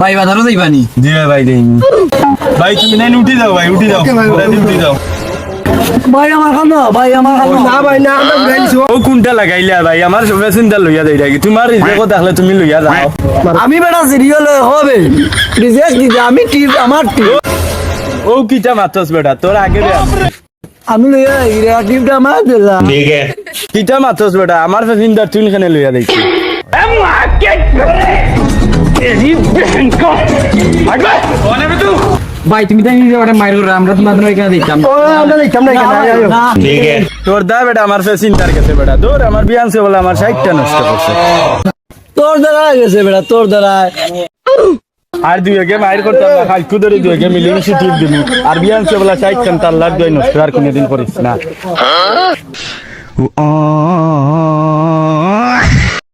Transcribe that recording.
ভাই বাজারও যাইবানি জি ভাই দেই ভাই তুমি নাই উঠি যাও ভাই উঠি যাও উঠি যাও ভাই আমার খানো ভাই আমার খানো না ভাই না আমরা ঘুরাইছো ও কোনটা লাগাইলা ভাই আমার প্যাসেঞ্জার লইয়া দেই রাখি তোমার রিজেক্ট থাকলে তুমি লইয়া যাও আমি বেটা সিরিয়াল হবে রিজেক্ট দিতে আমি টিপ আমার টিপ ও কিটা মাতস বেটা তোর আগে রে আমি লইয়া ইরা টিপটা আমার দিলাম কিটা মাতস বেটা আমার প্যাসেঞ্জার তুই এখানে লইয়া দেখছি ভাই তুমি তাই নিজে ওটা মাইর করে আমরা তোমাদের এখানে দিতাম আমরা দেখতাম না এখানে তোর দা বেটা আমার প্যাসেঞ্জার গেছে বেটা তোর আমার বিয়ানছে বলে আমার 60টা নষ্ট করছে তোর দ্বারা গেছে বেটা তোর দ্বারা আর দুই আগে মাইর করতাম না খাল কুদরি দুই আগে মিলিমিশি টিপ দিবি আর বিয়ানছে বলে 60টা তার লাগ দই নষ্ট আর কোনদিন করিস না